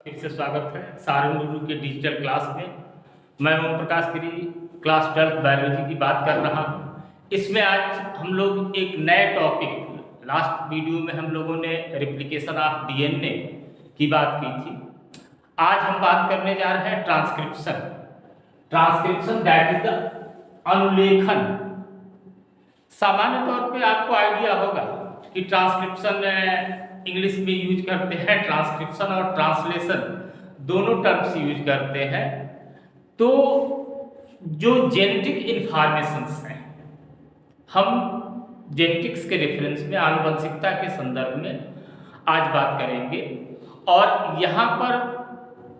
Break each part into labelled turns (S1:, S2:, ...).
S1: फिर से स्वागत है सारंग गुरु के डिजिटल क्लास में। मैं ओम प्रकाश गिरी क्लास 12 बायोलॉजी की बात कर रहा हूँ। इसमें आज हम लोग एक नए टॉपिक, लास्ट वीडियो में हम लोगों ने रेप्लिकेशन ऑफ डीएनए की बात की थी। आज हम बात करने जा रहे हैं transcription. Transcription that is the अनुलेखन। सामान्य तौर पे आपको आइडिया होगा कि ट्रांसक्रिप्शन इंग्लिश में यूज करते हैं, ट्रांसक्रिप्शन और ट्रांसलेशन दोनों टर्म्स यूज करते हैं। तो जो जेनेटिक इंफॉर्मेशंस हैं, हम जेनेटिक्स के रेफरेंस में आनुवंशिकता के संदर्भ में आज बात करेंगे और यहाँ पर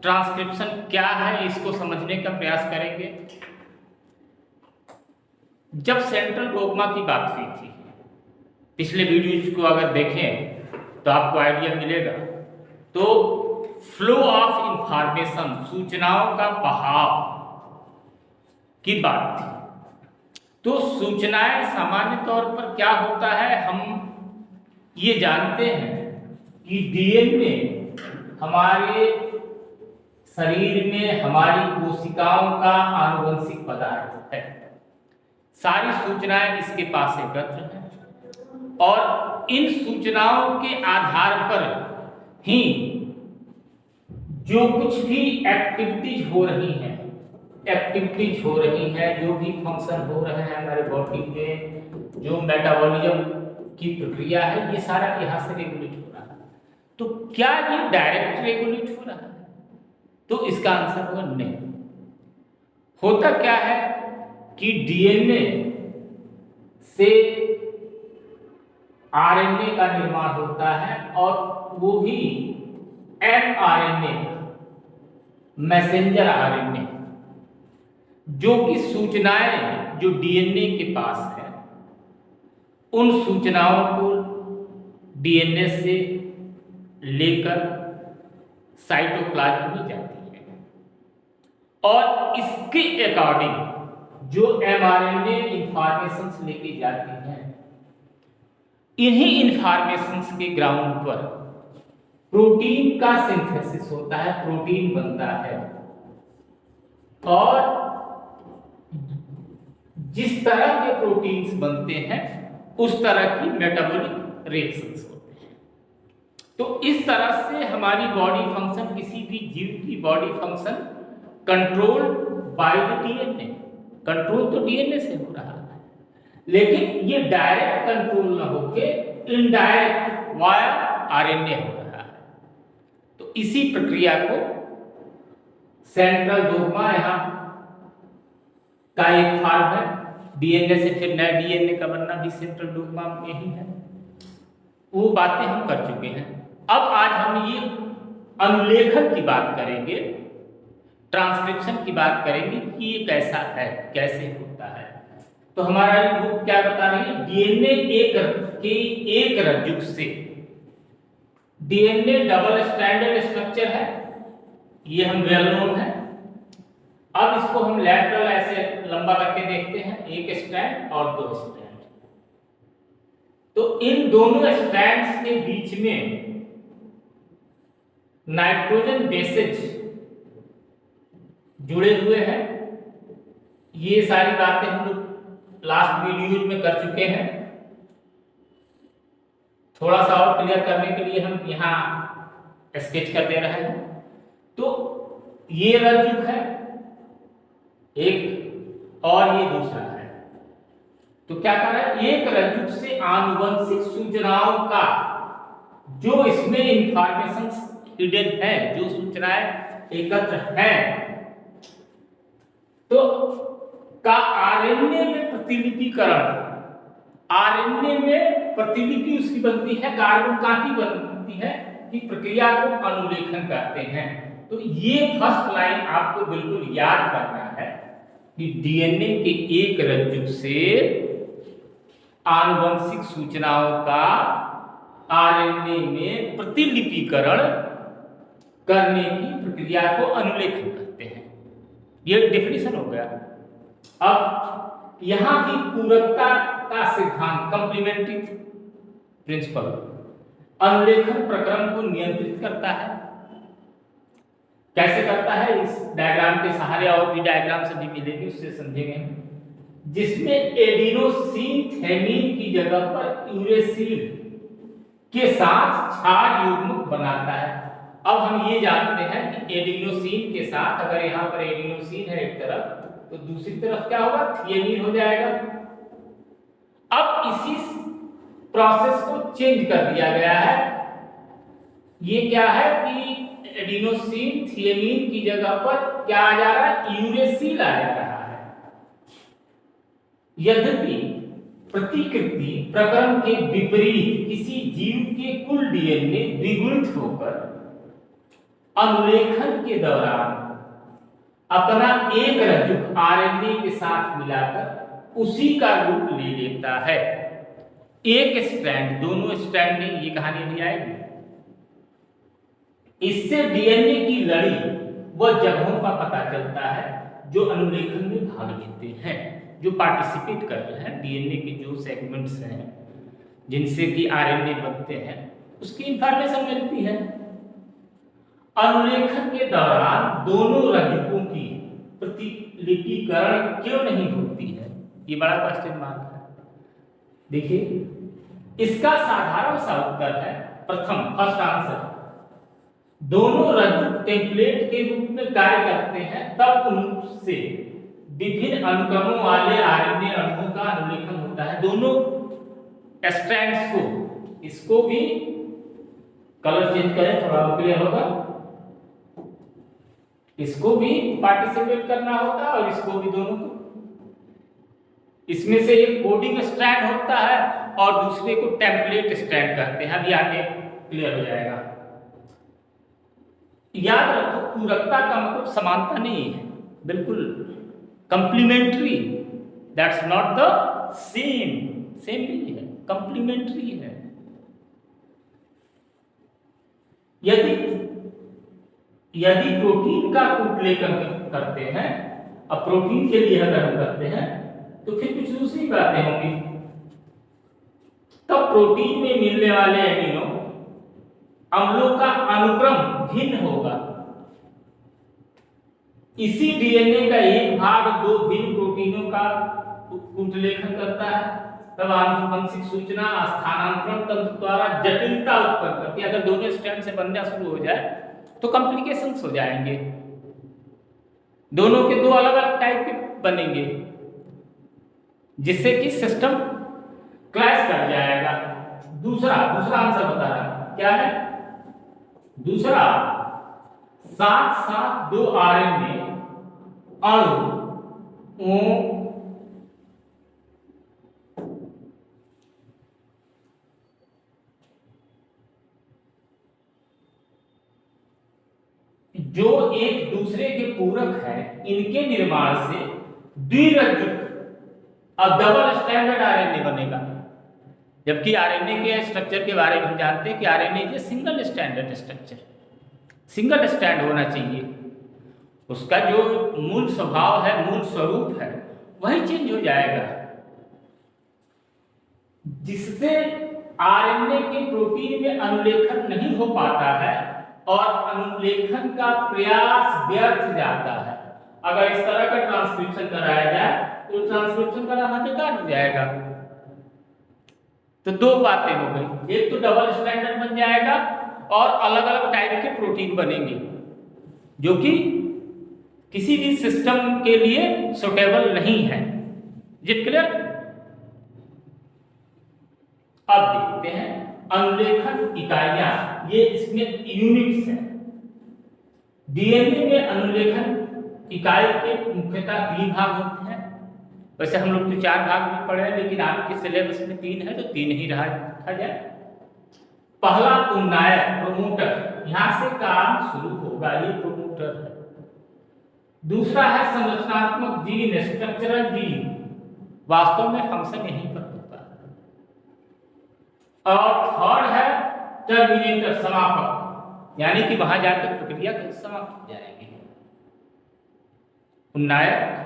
S1: ट्रांसक्रिप्शन क्या है इसको समझने का प्रयास करेंगे। जब सेंट्रल डोग्मा की बात हुई थी, पिछले वीडियोज को अगर देखें तो आपको आइडिया मिलेगा। तो फ्लो ऑफ इंफॉर्मेशन, सूचनाओं का बहाव की बात थी। तो सूचनाएं सामान्य तौर पर क्या होता है, हम ये जानते हैं कि डीएनए हमारे शरीर में हमारी कोशिकाओं का आनुवंशिक पदार्थ है। सारी सूचनाएं इसके पास एकत्र हैं और इन सूचनाओं के आधार पर ही जो कुछ भी एक्टिविटीज हो रही हैं, जो भी फंक्शन हो रहे हैं हमारे बॉडी में, जो मेटाबॉलिज्म की प्रक्रिया है, ये सारा यहाँ से रेगुलेट हो रहा है। तो क्या ये डायरेक्ट रेगुलेट हो रहा है? तो इसका आंसर होगा नहीं। होता क्या है कि डीएनए से आरएनए का निर्माण होता है और वो भी एमआरएनए, मैसेंजर आरएनए, जो कि सूचनाएं जो डीएनए के पास है, उन सूचनाओं को डीएनए से लेकर साइटोप्लाज्म में जाती है और इसके अकॉर्डिंग जो एमआरएनए इंफॉर्मेशंस लेके जाती हैं, इन्हीं इंफॉर्मेशंस के ग्राउंड पर प्रोटीन का सिंथेसिस होता है, प्रोटीन बनता है और जिस तरह के प्रोटीन्स बनते हैं उस तरह की मेटाबॉलिक रिएक्शंस होते हैं। तो इस तरह से हमारी बॉडी फंक्शन, किसी भी जीव की body function control by the DNA. Control तो डीएनए से हो रहा है, लेकिन ये डायरेक्ट कंट्रोल ना होके इनडायरेक्ट वाया आरएनए हो रहा है। तो इसी प्रक्रिया को सेंट्रल डोग्मा यहाँ का एक फॉर्म है। डीएनए से फिर नए डीएनए का बनना भी सेंट्रल डोग्मा में ही है। वो बातें हम कर चुके हैं। अब आज हम ये अनुलेखन की बात करेंगे, ट्रांसक्रिप्शन की बात करेंगे कि ये कैसा है, कैसे होता है। तो हमारा बुक क्या बता रही है? डीएनए एक रज्जुक से, डीएनए डबल स्ट्रैंडेड स्ट्रक्चर है, ये हम वेल नोन है। अब इसको हम लैटरल ऐसे लंबा करके देखते हैं, एक स्ट्रैंड और दो स्ट्रैंड। तो इन दोनों स्ट्रैंड्स के बीच में नाइट्रोजन बेसेज जुड़े हुए हैं। ये सारी बातें हम लोग लास्ट वीडियोज में कर चुके हैं। थोड़ा सा और क्लियर करने के लिए हम यहाँ स्केच कर दे रहे हैं। तो ये रज्जुक है एक और ये दूसरा है। तो क्या कर रहा है? एक रज्जुक से आनुवंशिक सूचनाओं का जो इसमें इंफॉर्मेशन हिडन है, जो सूचनाएं एकत्र हैं, तो का आरएनए में प्रतिलिपिकरण, आरएनए में प्रतिलिपि उसकी बनती है, कार्बन कॉपी बनती है, कि प्रक्रिया को अनुलेखन कहते हैं। तो ये फर्स्ट लाइन आपको बिल्कुल याद करना है कि डीएनए के एक रज्जुक से आनुवंशिक सूचनाओं का आरएनए में प्रतिलिपिकरण करने की प्रक्रिया को अनुलेखन कहते हैं। ये डेफिनेशन हो गया। अब यहां भी पूरकता का सिद्धांत, कंप्लीमेंट्री प्रिंसिपल, अनुलेखन प्रक्रम को नियंत्रित करता है। करता है, इस डायग्राम के सहारे और भी डायग्राम से भी मिलेगी, उससे समझेंगे, जिसमें एडिनोसिन थैमीन की जगह पर यूरेसिल के साथ क्षार युग्मक बनाता है। अब हम ये जानते हैं कि एडिनोसिन के साथ, अगर यहाँ पर एडिनोसिन है एक तरफ, तो दूसरी तरफ क्या होगा, थियामीन हो जाएगा। अब इसी प्रोसेस को चेंज कर दिया गया है। ये क्या है कि एडिनोसिन थियामीन की जगह पर क्या आ जा रहा है, यूरेसिल आ जा रहा है। यद्यपि प्रतिकृति प्रक्रम के विपरीत किसी जीव के कुल डीएनए द्विगुणित होकर अनुलेखन के दौरान अपना एक रज्जुक आरएनए के साथ मिलाकर उसी का रूप ले लेता है। एक स्ट्रैंड, दोनों स्ट्रैंड में ये कहानी भी आएगी। इससे डीएनए की लड़ी व जगहों का पता चलता है जो अनुलेखन में भाग लेते हैं, जो पार्टिसिपेट कर रहे हैं। डीएनए के जो सेगमेंट्स हैं जिनसे कि आरएनए बनते हैं, उसकी इंफॉर्मेशन मिलती है। अनुलेखन के दौरान दोनों रज्जुकों की प्रतिलिपिकरण क्यों नहीं होती है, ये बड़ा क्वेश्चन मार्क है। देखिए, इसका साधारण सा उत्तर है, फर्स्ट आंसर, दोनों रज्जुक टेम्पलेट के रूप में कार्य करते हैं, तब उनसे विभिन्न अनुक्रमों वाले आरएनए अणुओं का अनुलेखन होता है। दोनों स्ट्रैंड्स को, इसको भी कलर चेंज करें थोड़ा क्लियर होगा, इसको भी पार्टिसिपेट करना होता है और इसको भी, दोनों को। इसमें से एक कोडिंग स्ट्रैंड होता है और दूसरे को टेम्पलेट स्ट्रैंड कहते हैं। अभी आगे क्लियर हो जाएगा। याद रखो, पूरकता का मतलब समानता नहीं है, बिल्कुल complementary, that's not the same, same नहीं है, कंप्लीमेंट्री है। यदि प्रोटीन का कूटलेखन करते हैं, अब प्रोटीन के लिए अगर हम करते हैं तो फिर कुछ दूसरी बातें होंगी। तब प्रोटीन में मिलने वाले एमिनो अम्लों का अनुक्रम भिन्न होगा। इसी डीएनए का एक भाग दो भिन्न प्रोटीनों का कूटलेखन करता है, तब आनुवंशिक सूचना स्थानांतरण तंत्र द्वारा जटिलता उत्पन्न करती है। अगर दोनों स्ट्रैंड से बनना शुरू हो जाए तो कॉम्प्लिकेशंस हो जाएंगे, दोनों के दो अलग अलग टाइप के बनेंगे, जिससे कि सिस्टम क्लैश कर जाएगा। दूसरा आंसर बता रहा क्या है, दूसरा, साथ दो आरएनए अणु जो एक दूसरे के पूरक है, इनके निर्माण से द्विरज्जुक, अब डबल स्टैंडर्ड आरएनए बनेगा। जबकि आरएनए के स्ट्रक्चर के बारे में हम जानते हैं कि RNA is single standard structure, single stand होना चाहिए। उसका जो मूल स्वभाव है, मूल स्वरूप है, वही चेंज हो जाएगा, जिससे आरएनए के प्रोटीन में अनुलेखन नहीं हो पाता है और अनुलेखन का प्रयास व्यर्थ जाता है। अगर इस तरह का ट्रांसक्रिप्शन कराया जाए तो ट्रांसक्रिप्शन कराना बेकार हो जाएगा। तो दो बातें हो गई, एक तो डबल स्टैंडर्ड बन जाएगा और अलग अलग टाइप के प्रोटीन बनेंगे जो कि किसी भी सिस्टम के लिए सुटेबल नहीं है। जी क्लियर? अब देखते हैं अनुलेखन इकाइयां, ये इसमें यूनिट्स हैं। डीएनए में अनुलेखन इकाई के मुख्यतः 3 भाग होते हैं। वैसे हम लोग तो 4 भाग भी पढ़े हैं, लेकिन आपके सिलेबस में 3 है तो 3 ही रखा जाए। पहला उन्नायक, प्रोमोटर, यहां से काम शुरू होगा, ये प्रोमोटर है। दूसरा है संरचनात्मक जीन, स्ट्रक्चरल जीन, वास्तव में फंक्शन यहीं पर होता है। और थर्ड है टर्मिनेटर, समापक, यानी कि वहां जाकर प्रक्रिया समाप्त हो जाएगी। उन्नायक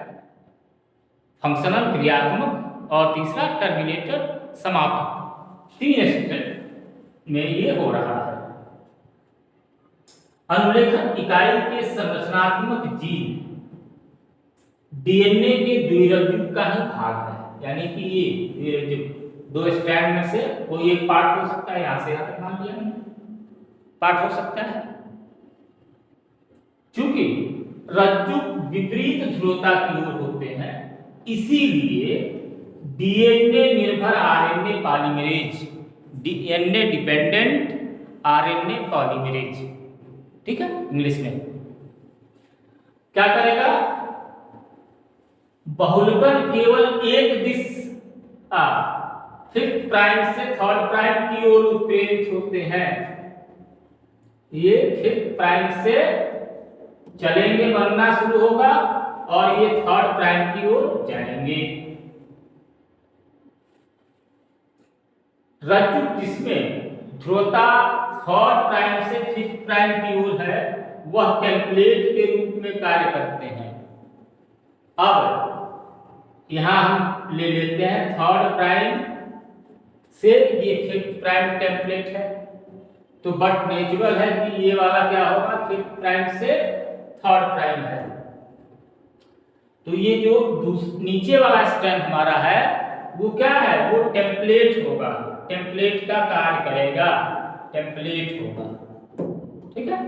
S1: फंक्शनल क्रियात्मक और तीसरा टर्मिनेटर समापक, 3 स्टेप में ये हो रहा है। अनुलेखन इकाई के संरचनात्मक जीन डीएनए के द्विरज्जुक का ही भाग है, यानी कि ये द्विरज्जुक दो स्ट्रैंड में से कोई एक पार्ट हो सकता है, यहां से यहां तक मान लिया पार्ट हो सकता है। चूंकि रज्जु विपरीत ध्रुवता की ओर होते हैं, इसीलिए डीएनए निर्भर RNA polymerase, DNA dependent RNA polymerase, ठीक है, इंग्लिश में क्या करेगा, बहुलकन केवल एक दिश फिफ्थ प्राइम से थर्ड प्राइम की ओर उत्प्रेरित होते हैं। ये फिफ्थ प्राइम से चलेंगे, बनना शुरू होगा और ये थर्ड प्राइम की ओर जाएंगे। रज्जु जिसमें ध्रुवता थर्ड प्राइम से फिफ्थ प्राइम की ओर है, वह टेम्पलेट के रूप में कार्य करते हैं। अब यहां हम ले लेते हैं थर्ड प्राइम से ये फिफ्थ प्राइम टेम्पलेट है, तो बट नेचुरल है कि ये वाला क्या होगा, फिफ्थ प्राइम से थर्ड प्राइम है। तो ये जो नीचे वाला स्ट्रैंड हमारा है वो क्या है, वो टेम्पलेट होगा, टेम्पलेट का कार्य करेगा, टेम्पलेट होगा, ठीक है।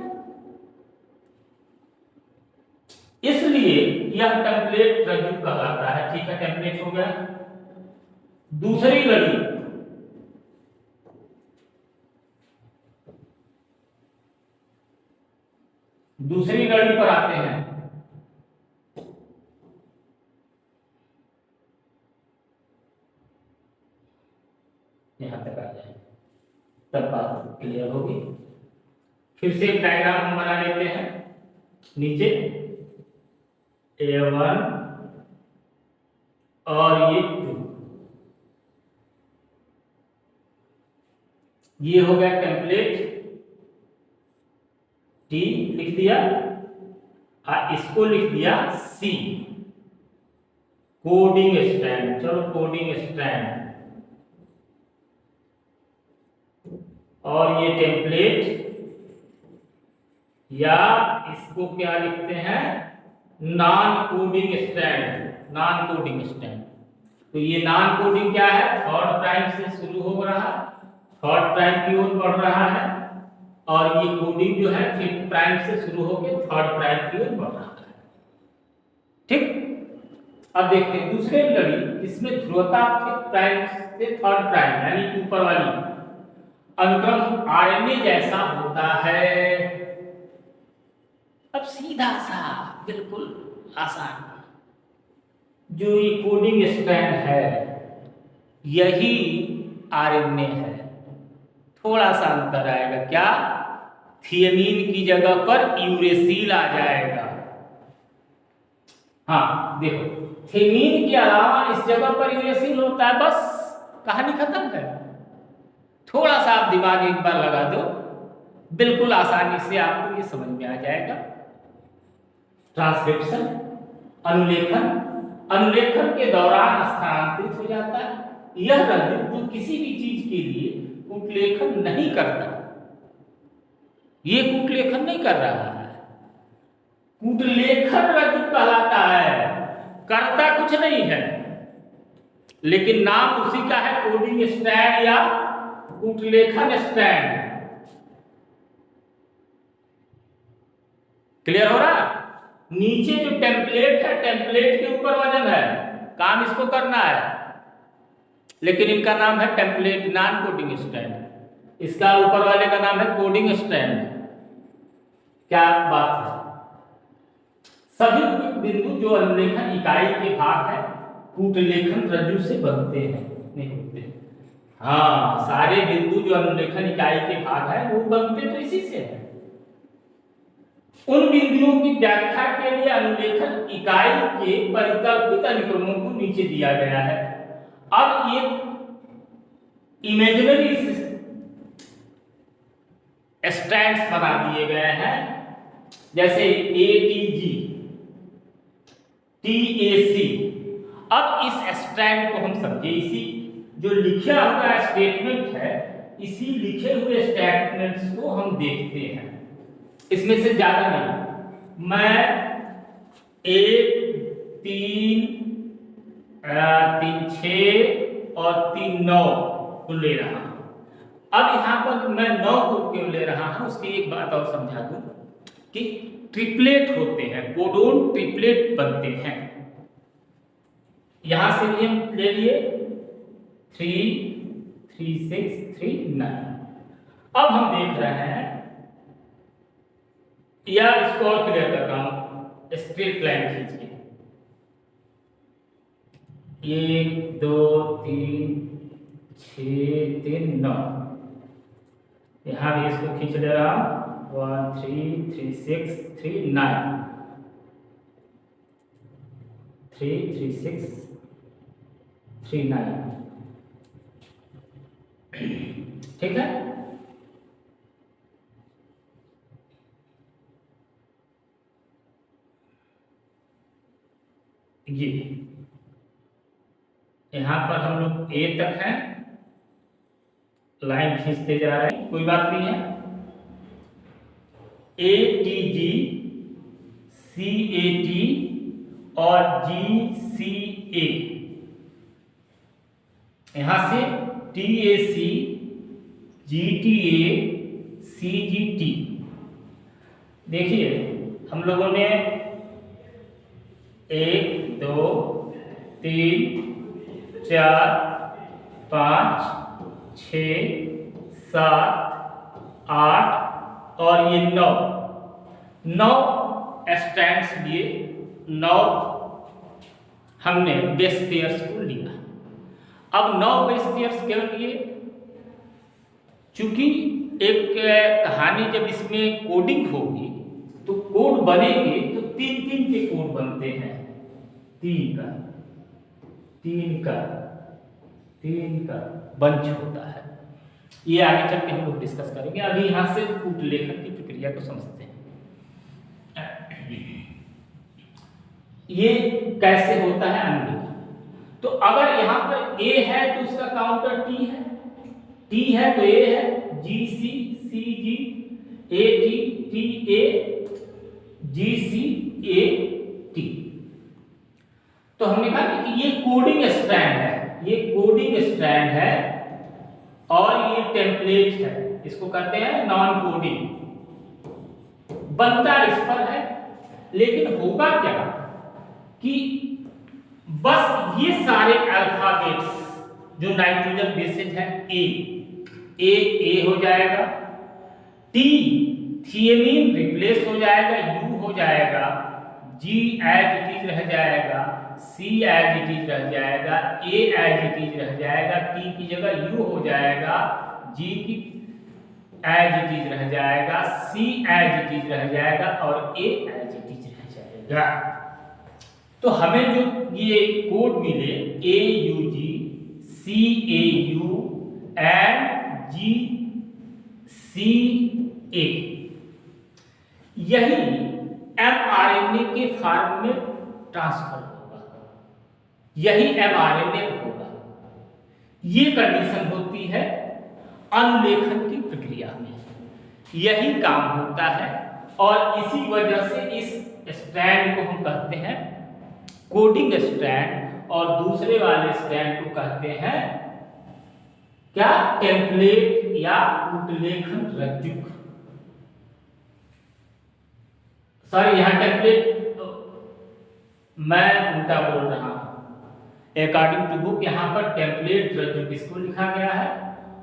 S1: इसलिए यह टेम्पलेट रज्जु कहलाता है, ठीक है, टेम्पलेट हो गया। दूसरी लड़ी पर आते हैं। यहां तक आ जाए तब बात क्लियर होगी। फिर से एक डायग्राम हम बना लेते हैं। नीचे A1 और ये 2, ये हो गया टेम्पलेट, T लिख दिया और इसको लिख दिया C, कोडिंग स्ट्रैंड। चलो कोडिंग स्ट्रैंड, और ये टेम्पलेट, या इसको क्या लिखते हैं, non coding strand, non coding strand. तो ये नॉन कोडिंग क्या है, थर्ड प्राइम से शुरू हो रहा है, थर्ड प्राइम की ओर बढ़ रहा है, और ये कोडिंग जो है फिफ्थ प्राइम से शुरू होकर थर्ड प्राइम की ओर बढ़ रहा है, ठीक। अब देखते हैं दूसरे लड़ी, इसमें ध्रुवता फिफ्थ प्राइम से थर्ड प्राइम यानी ऊपर वाली अनुक्रम आरएनए जैसा होता है। अब सीधा सा बिल्कुल आसान, जो ये कोडिंग स्ट्रैंड है यही आरएनए है, थोड़ा सा अंतर आएगा, क्या, थियामीन की जगह पर यूरेसिल आ जाएगा। हाँ देखो, थियामीन के अलावा इस जगह पर यूरेसिल होता है, बस कहानी खत्म है। थोड़ा सा आप दिमाग एक बार लगा दो, बिल्कुल आसानी से आपको ये समझ में आ जाएगा। ट्रांसक्रिप्शन, अनुलेखन, अनुलेखन के दौरान स्थानांतरित हो जाता है। यह रज्जु जो किसी भी चीज के लिए कूटलेखन नहीं करता, ये कूटलेखन नहीं कर रहा है, कूटलेखन रज्जु कहलाता है, करता कुछ नहीं है, लेकिन नाम उसी का है, कोडिंग स्ट्रैंड या कूटलेखन स्ट्रैंड। क्लियर हो रहा? नीचे जो टेम्पलेट है, टेम्पलेट के ऊपर वजन है, काम इसको करना है, लेकिन इनका नाम है टेम्पलेट, नॉन कोडिंग स्ट्रैंड। इसका ऊपर वाले का नाम है कोडिंग स्ट्रैंड। क्या बात है? सभी बिंदु जो अनुलेखन इकाई के भाग है, कूटलेखन रज्जु से बनते हैं, नहीं होते। हाँ, सारे बिंदु जो अनुलेखन इकाई के भाग है वो बनते तो इसी से है। उन बिंदुओं की व्याख्या के लिए अनुलेखन इकाई के परिकल्पित अनुक्रमों को नीचे दिया गया है। अब ये इमेजिनरी स्ट्रैंड्स बना दिए गए हैं, जैसे ATG, TAC। अब इस स्ट्रैंड को हम समझे, इसी जो लिखा हुआ स्टेटमेंट है, इसी लिखे हुए स्टेटमेंट्स को हम देखते हैं। इसमें से ज्यादा नहीं, मैं 1 3 3 6 और 3 9 को ले रहा हूं। अब यहां पर मैं 9 को क्यों ले रहा हूं, उसकी एक बात और समझा दूं कि ट्रिपलेट होते हैं, कोडोन ट्रिपलेट बनते हैं। यहां से भी हम ले लिए 3 3 6 3 9। अब हम देख रहे हैं, या इसको और क्लियर कर रहा हूं, स्ट्रेट लाइन खींच के 1 2 3 6 3 9, यहां भी इसको खींच ले रहा हूं 1 3 3 6 3 9 3 3 6 3 9, ठीक है। ये यहां पर हम लोग ए तक हैं, लाइन खींचते जा रहे हैं, कोई बात नहीं है। A T G, C A T और जी सी ए, यहां से T A C, G T A, C G T. देखिए हम लोगों ने 1 2 3 4 5 6 7 8 और ये 9 स्ट्रैंड्स लिए, 9 हमने बेस पेयर्स को लिया। अब 9 बेस पेयर्स क्यों लिए? चूंकि एक कहानी जब इसमें कोडिंग होगी तो कोड बनेंगे तो 3 के कोड बनते हैं, 3 का बंच होता है। ये आगे चल के हम लोग डिस्कस करेंगे। अभी यहां से कूट लेखन की प्रक्रिया को समझते हैं। ये कैसे होता है अनलिखन। तो अगर यहां पर ए है तो उसका काउंटर टी है, टी है तो ए है, G C, C G, A T, T A, G C A T. तो हमने कहा कि ये कोडिंग स्ट्रैंड है, ये कोडिंग स्ट्रैंड है और ये टेम्पलेट है, इसको कहते हैं नॉन कोडिंग। बनता इस पर है, लेकिन होगा क्या कि बस ये सारे अल्फाबेट्स जो नाइट्रोजन बेसिस है, ए हो जाएगा, टी थियमीन रिप्लेस हो जाएगा, यू हो जाएगा, जी एज इट इज रह जाएगा, सी एज इट इज रह जाएगा, ए एज इट इज रह जाएगा, टी की जगह यू हो जाएगा, जी की एज इट इज रह जाएगा, सी एज इट इज रह जाएगा और ए एज इट इज रह जाएगा। तो हमें जो ये कोड मिले A U G, C A U and G C A, यही mRNA के फॉर्म में ट्रांसफर होगा, यही mRNA होगा। ये कंडीशन होती है अनुलेखन की प्रक्रिया में, यही काम होता है और इसी वजह से इस स्ट्रैंड को हम कहते हैं कोडिंग स्ट्रैंड और दूसरे वाले स्ट्रैंड को कहते हैं क्या? टेम्पलेट या उत्लेखन रज्जुक। सॉरी, यहां टेम्पलेट मैं उल्टा बोल रहा हूं। अकॉर्डिंग टू बुक यहां पर टेम्पलेट रज्जुक इसको लिखा गया है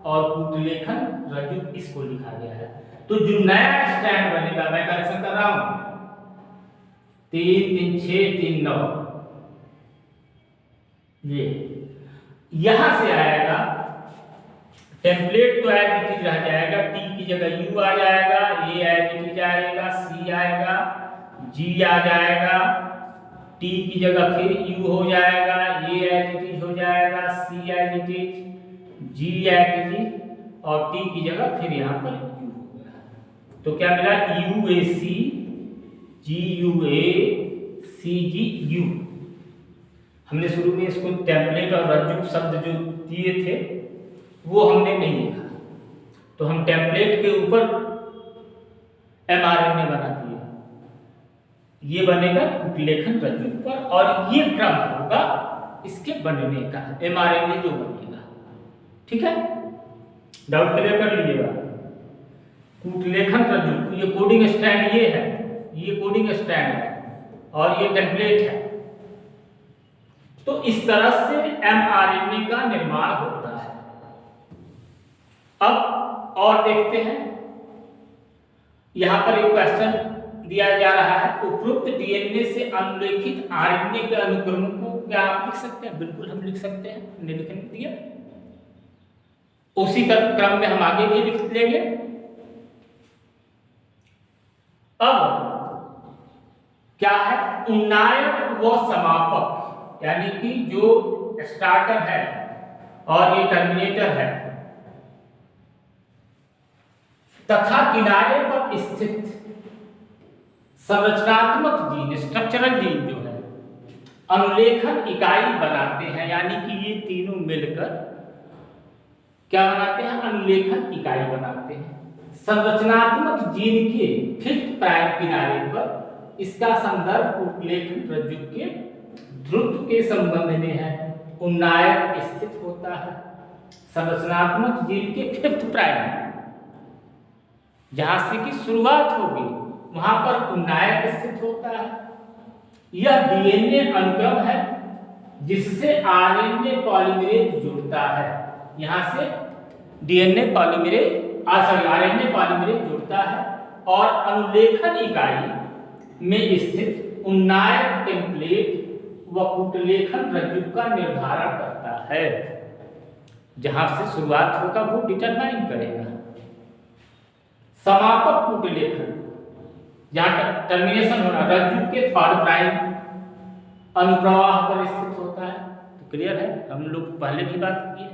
S1: और उत्लेखन रज्जुक इसको लिखा गया है। तो जो नया स्टैंड बनेगा, मैं करेक्शन कर रहा हूं, 3 3 6 3 9, ये यहां से आएगा टेम्पलेट तो एज इट इज रह जाएगा, टी की जगह यू आ जाएगा, ए एज इट इज आएगा, सी आएगा, जी आ जाएगा, टी की जगह फिर यू हो जाएगा, ए एज इट इज हो जाएगा, C as it is, G as it is और टी की जगह फिर यहाँ पर यू होगा। तो क्या मिला? U A C, G U A, C G U. हमने शुरू में इसको टेम्पलेट और रज्जुक शब्द जो दिए थे वो हमने नहीं लिखा, तो हम टेम्पलेट के ऊपर mRNA बना दिया, ये बनेगा कूटलेखन रज्जु पर, और ये क्रम होगा इसके बनने का, mRNA जो बनेगा। ठीक है, डाउट क्लियर कर लीजिएगा। कूटलेखन रज्जु, ये कोडिंग स्ट्रैंड ये है, ये कोडिंग स्ट्रैंड है और ये टेम्पलेट है। तो इस तरह से mRNA का निर्माण होता है। अब और देखते हैं, यहां पर एक क्वेश्चन दिया जा रहा है, उपरोक्त डीएनए से अनुलेखित आरएनए के अनुक्रमों को क्या आप लिख सकते हैं? बिल्कुल हम लिख सकते हैं, हमने लिख दिया। उसी क्रम में हम आगे भी लिख लेंगे। अब क्या है, उन्नायक व समापक, यानी कि जो स्टार्टर है और ये टर्मिनेटर है, तथा किनारे पर स्थित संरचनात्मक जीन, स्ट्रक्चरल जीन जो है, अनुलेखन इकाई बनाते हैं। यानी कि ये तीनों मिलकर क्या बनाते हैं? अनुलेखन इकाई बनाते हैं। संरचनात्मक जीन के 5th प्राइम किनारे पर इसका संदर्भ कूटलेखन रज्जु के ध्रुव के संबंध में है, उन्नायक स्थित होता है। संरचनात्मक जीन के 5th प्राइम, जहां से की शुरुआत होगी, वहां पर उन्नायक स्थित होता है। यह डीएनए अनुक्रम है जिससे आरएनए पॉलीमरेज जुड़ता है। यहां से डीएनए पॉलीमरेज आरएनए पॉलीमरेज जुड़ता है और अनुलेखन इकाई में स्थित उन्नायक टेम्पलेट व कूटलेखन रज्जु का निर्धारण करता है। जहां से शुरुआत होगा वो डिटरमाइन करेगा। समापक कूटलेखन, जहां टर्मिनेशन होना, रज्जु के 3rd प्राइम अनुप्रवाह पर स्थित होता है। तो क्लियर है, हम लोग पहले भी बात की है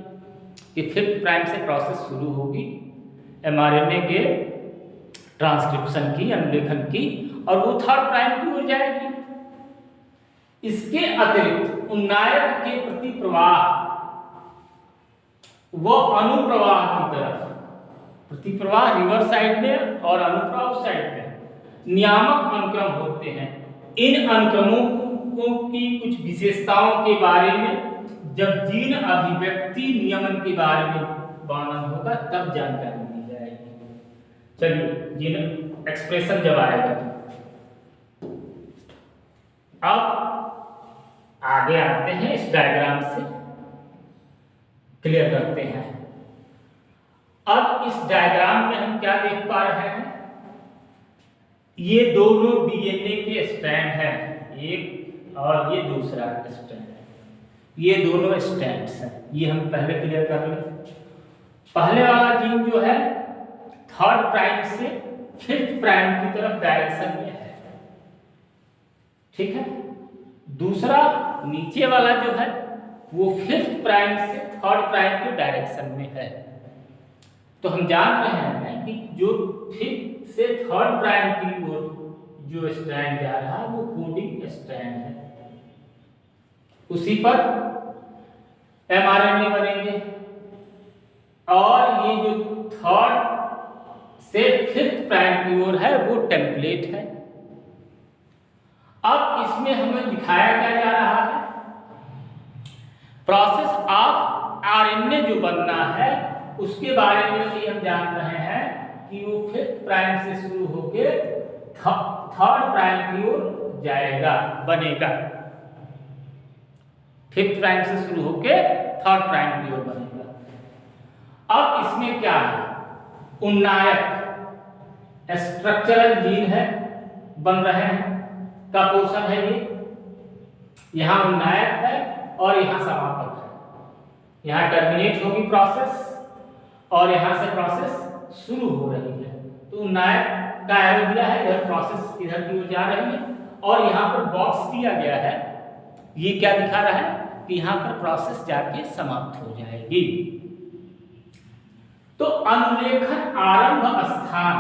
S1: कि 5th प्राइम से प्रोसेस शुरू होगी mRNA के ट्रांसक्रिप्शन की, अनुलेखन की, और वो 3rd प्राइम की ओर जाएगी। इसके अतिरिक्त उन्नायक के प्रति प्रवाह व अनुप्रवाह की तरफ, प्रतिप्रवाह रिवर्स साइड में और अनुप्रवाह उस साइड में नियामक अनुक्रम होते हैं। इन अनुक्रमों की कुछ विशेषताओं के बारे में जब जीन अभिव्यक्ति नियमन के बारे में वर्णन होगा तब जानकारी दी जाएगी। चलिए, जीन एक्सप्रेशन जब आएगा, अब आगे आते हैं, इस डायग्राम से क्लियर करते हैं। अब इस डायग्राम में हम क्या देख पा रहे हैं? ये दोनों डीएनए के स्ट्रैंड हैं, एक और ये दूसरा स्ट्रैंड है। ये दोनों स्ट्रैंड्स हैं, ये हम पहले क्लियर कर लें। पहले वाला जीन जो है 3rd प्राइम से 5th प्राइम की तरफ डायरेक्शन में है, ठीक है। दूसरा नीचे वाला जो है वो 5th प्राइम से 3rd प्राइम के डायरेक्शन में है। तो हम जान रहे हैं कि जो 5th से 3rd प्राइम की ओर जो स्ट्रैंड जा रहा है वो कोडिंग स्ट्रैंड है, उसी पर mRNA बनेंगे। और ये जो 3rd से 5th प्राइम की ओर है वो टेम्पलेट है। अब इसमें हमें दिखाया क्या जा रहा है? प्रोसेस ऑफ आरएनए जो बनना है उसके बारे में भी हम जान रहे हैं कि वो 5th प्राइम से शुरू होकर 3rd प्राइम की ओर जाएगा, बनेगा। 5th प्राइम से शुरू होकर 3rd प्राइम की ओर बनेगा। अब इसमें क्या है? उन्नायक स्ट्रक्चरल जीन है, बन रहे हैं, का पोर्शन है ये। यहां उन्नायक है और यहां समापक है। यहां टर्मिनेट होगी प्रोसेस और यहां से प्रोसेस शुरू हो रही है। तो उन्नायक का एरो दिया है, इधर प्रोसेस इधर की ओर जा रही है और यहां पर बॉक्स दिया गया है। ये क्या दिखा रहा है कि यहां पर प्रोसेस जाके समाप्त हो जाएगी। तो अनुलेखन आरंभ स्थान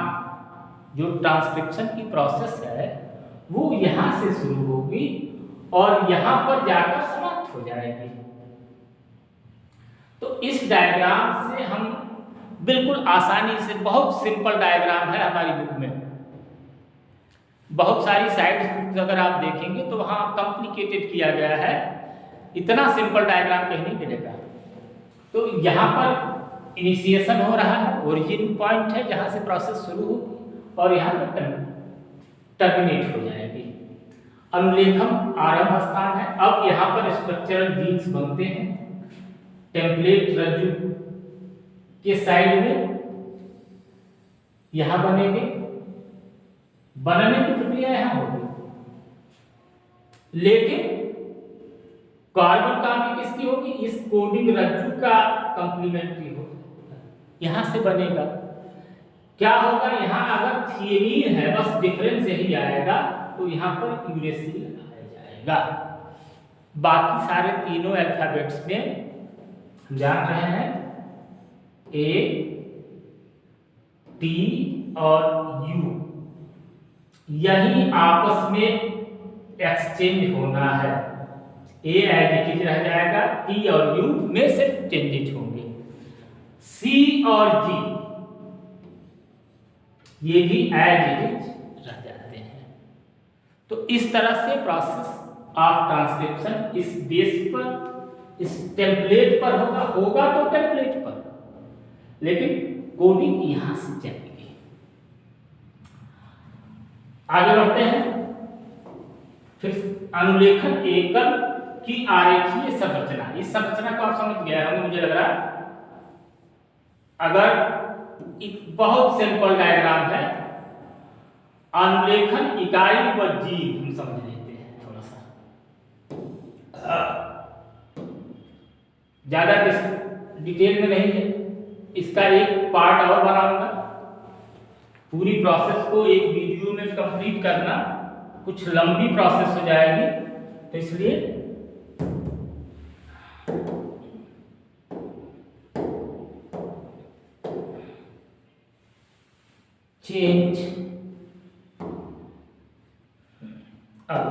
S1: जो ट्रांसक्रिप्शन की प्रोसेस है वो यहां से शुरू होगी और यहां पर जाकर समाप्त हो जाएगी। तो इस डायग्राम से हम बिल्कुल आसानी से, बहुत सिंपल डायग्राम है हमारी बुक में, बहुत सारी साइड अगर आप देखेंगे तो वहाँ कॉम्प्लिकेटेड किया गया है, इतना सिंपल डायग्राम कहीं नहीं मिलेगा। तो यहाँ पर इनिशिएशन हो रहा है, ओरिजिन पॉइंट है जहाँ से प्रोसेस शुरू होगी और यहाँ पर टर्मिनेट हो जाएगी। अनुलेखन आरंभ स्थान है। अब यहाँ पर स्ट्रक्चरल जीन्स बनते हैं, टेम्पलेट रज्जु के साइड में यहाँ बनेंगे, बनने की प्रक्रिया यहाँ होगी, लेकिन कार्बन कॉपी किसकी होगी, इस कोडिंग रज्जु का कंप्लीमेंट्री होगा, यहां से बनेगा। क्या होगा, यहां अगर थियमीन है बस डिफरेंस यही आएगा, तो यहां पर यूरेसिल लगाया जाएगा। बाकी सारे तीनों अल्फाबेट्स में हम जान रहे हैं ए, टी और यू, यही आपस में एक्सचेंज होना है। ए एज इट इज रह जाएगा, टी और यू में सिर्फ चेंजेस होंगे। सी और जी ये भी एज इट इज रह जाते हैं। तो इस तरह से प्रोसेस ऑफ ट्रांसक्रिप्शन इस बेस पर, इस टेम्पलेट पर होगा तो टेम्पलेट पर, लेकिन कोडिंग यहां से चलेगी। आगे बढ़ते हैं। फिर अनुलेखन एकल की आरेखीय संरचना, इस संरचना को आप समझ गए होंगे मुझे लग रहा है। अगर एक बहुत सिंपल डायग्राम है, अनुलेखन इकाई व जीव हम समझ लेते हैं थोड़ा सा, ज्यादा डिटेल में नहीं है, इसका एक पार्ट और बनाऊंगा। पूरी प्रोसेस को एक वीडियो में कंप्लीट करना कुछ लंबी प्रोसेस हो जाएगी, तो इसलिए चेंज अब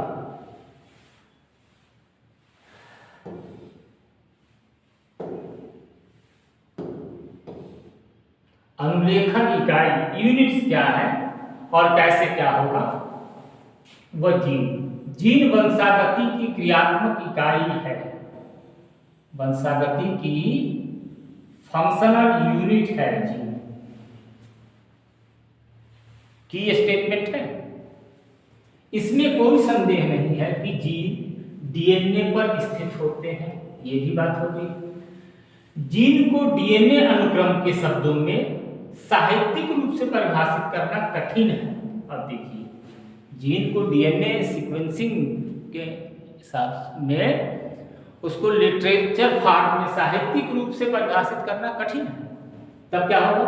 S1: अनुलेखन इकाई यूनिट्स क्या है और कैसे क्या होगा, वह जीन वंशागति की क्रियात्मक इकाई है, वंशागति की फंक्शनल यूनिट है जीन की स्टेटमेंट है। इसमें कोई संदेह नहीं है कि जीन डीएनए पर स्थित होते हैं, ये भी बात होगी। जीन को डीएनए अनुक्रम के शब्दों में साहित्यिक रूप से परिभाषित करना कठिन है। अब देखिए, जीन को डीएनए सीक्वेंसिंग के हिसाब में उसको लिटरेचर फॉर्म में साहित्यिक रूप से परिभाषित करना कठिन है। तब क्या होगा,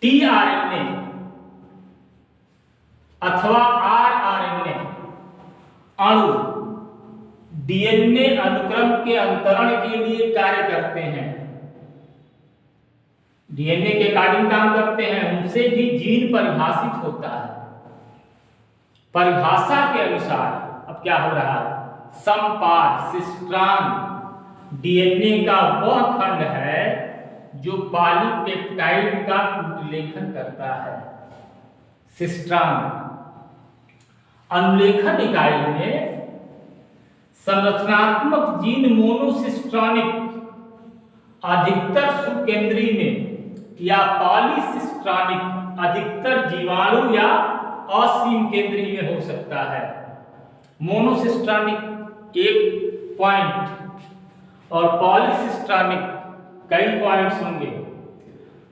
S1: टीआरएनए अथवा आरआरएनए अणु डीएनए अनुक्रम के अंतरण के लिए कार्य करते हैं, डीएनए के अकॉर्डिंग काम करते हैं, उनसे भी जीन परिभाषित होता है। परिभाषा के अनुसार अब क्या हो रहा है, समपाद सिस्ट्रान डीएनए का वह खंड है जो पॉलीपेप्टाइड का उल्लेखन करता है। सिस्ट्रान अनुलेखन इकाई में संरचनात्मक जीन मोनोसिस्ट्रॉनिक अधिकतर सुकेंद्रीय में या पॉलीसिस्ट्रॉनिक अधिकतर जीवाणु या असीम केंद्रीय में हो सकता है। मोनोसिस्ट्रॉनिक एक पॉइंट और पॉलीसिस्ट्रॉनिक कई पॉइंट्स होंगे।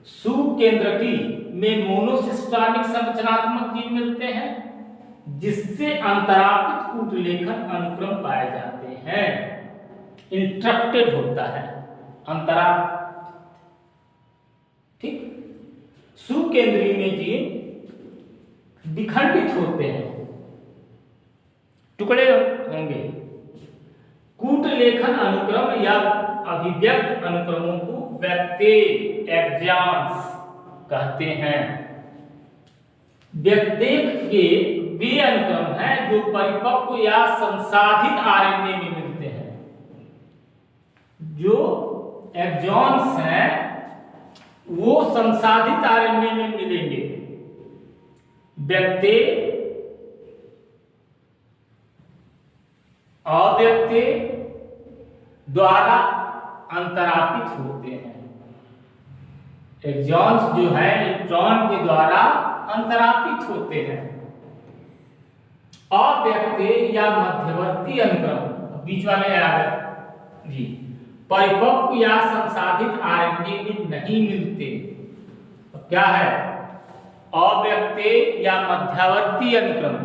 S1: सुकेंद्रकी में मोनोसिस्ट्रॉनिक संरचनात्मक जीन मिलते हैं जिससे अंतरापित कूटलेखन अनुक्रम पाए जाते हैं। इंटरप्टेड होता है अंतरा, ठीक। सुकेंद्रीय में जीन विखंडित होते हैं, टुकड़े होंगे। कूटलेखन अनुक्रम या अभिव्यक्त अनुक्रमों को व्यक्ति एक्सॉन्स कहते हैं। व्यक्तेक के वे अनुक्रम हैं जो परिपक्व या संसाधित आरएनए में मिलते हैं। जो एक्सॉन्स हैं वो संसाधित आरएनए में मिलेंगे। व्यक्ति अव्यक्ते द्वारा अंतरापित होते हैं। एक्सॉन्स जो है इलेक्ट्रॉन के द्वारा अंतरापित होते हैं। अव्यक्ते या मध्यवर्ती अनुक्रम, बीच वाले आ गए जी, परिपक्व या संसाधित आरएनए में नहीं मिलते। तो क्या है? अव्यक्ते या मध्यवर्ती अनुक्रम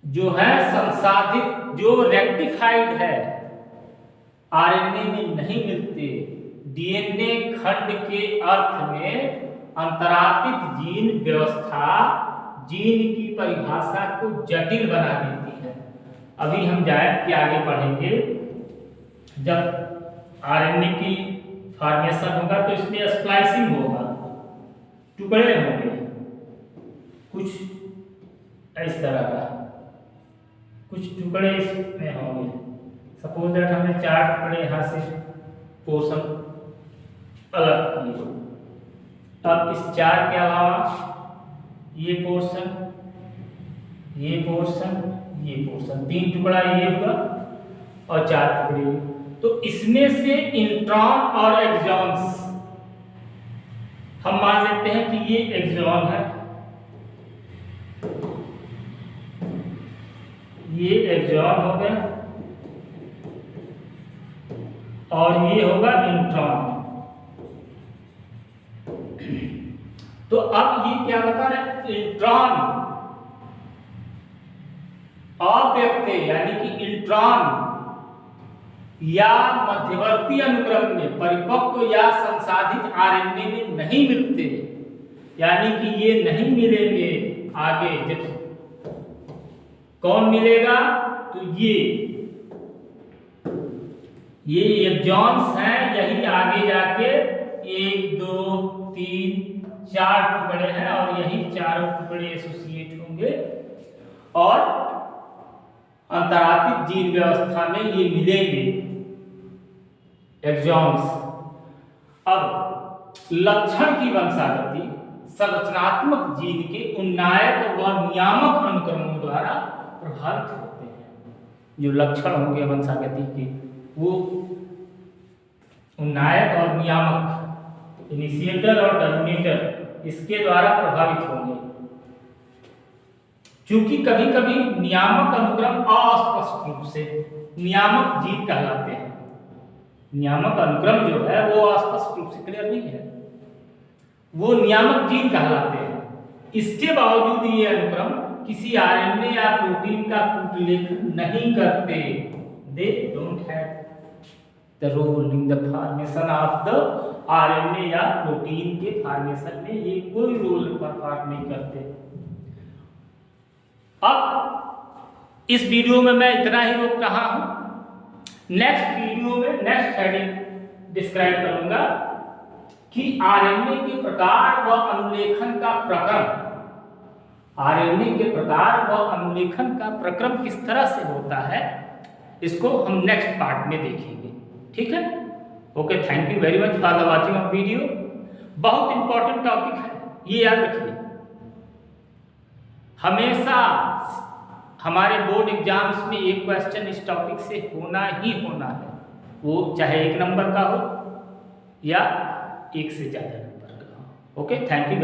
S1: जो है संसाधित, जो रेक्टिफाइड है, आरएनए में नहीं मिलते। डीएनए खंड के अर्थ में अंतरापित जीन व्यवस्था जीन की परिभाषा को जटिल बना देती है। अभी हम जाए कि आगे पढ़ेंगे, जब आरएनए की फॉर्मेशन होगा तो इसमें स्प्लाइसिंग होगा, टुकड़े होंगे कुछ इस तरह का, कुछ टुकड़े इसमें होंगे। सपोज दैट हमने 4 टुकड़े यहाँ से पोर्शन अलग किए, अब इस 4 के अलावा ये पोर्शन, ये पोर्शन, ये पोर्शन, 3 टुकड़ा ये हुआ और 4 टुकड़े। तो इसमें से इंट्रॉन और एक्सॉन्स हम मान लेते हैं कि ये एक्सॉन है, ये एक्सॉन हो गया और ये होगा इंट्रॉन। तो अब ये क्या बता रहे हैं? इंट्रॉन अव्यक्ते यानी कि इंट्रॉन या मध्यवर्ती अनुक्रम में परिपक्व या संसाधित आरएनए में नहीं मिलते, यानी कि ये नहीं मिलेंगे आगे। जब कौन मिलेगा? तो ये एक्सॉन्स हैं, यही आगे जाके 1 2 3 4 टुकड़े हैं और यही 4 टुकड़े एसोसिएट होंगे और अंतरापित जीन व्यवस्था में ये मिलेंगे एक्सॉन्स। अब लक्षण की वंशागति संरचनात्मक जीन के उन्नायक व नियामक अनुक्रमों द्वारा प्रभावित होते हैं। जो लक्षण होंगे वंशागति के वो उन्नायक और नियामक, इनिशिएटर और टर्मिनेटर, इसके द्वारा प्रभावित होंगे। क्योंकि कभी कभी नियामक अनुक्रम अस्पष्ट रूप से नियामक जीन कहलाते हैं। नियामक अनुक्रम जो है वो अस्पष्ट रूप से क्लियर नहीं है, वो नियामक जीन कहलाते हैं। इसके बावजूद ये अनुक्रम किसी आरएनए या प्रोटीन का कूटलेखन नहीं करते। They don't have the role in the formation of the RNA या प्रोटीन के फॉर्मेशन में ये कोई रोल परफॉर्म नहीं करते। अब इस वीडियो में मैं इतना ही रोक रहा हूं। नेक्स्ट वीडियो में नेक्स्ट हेडिंग डिस्क्राइब करूंगा कि आरएनए के प्रकार व अनुलेखन का प्रक्रम, आरएनए के प्रकार व अनुलेखन का प्रक्रम किस तरह से होता है, इसको हम नेक्स्ट पार्ट में देखेंगे। ठीक है? Okay, thank you very much for the watching of video. बहुत इंपॉर्टेंट टॉपिक है, ये याद रखिए। हमेशा हमारे बोर्ड एग्जाम्स में एक क्वेश्चन इस टॉपिक से होना ही होना है, वो चाहे 1 नंबर का हो या 1 से ज़्यादा नंबर का हो। Okay, thank you.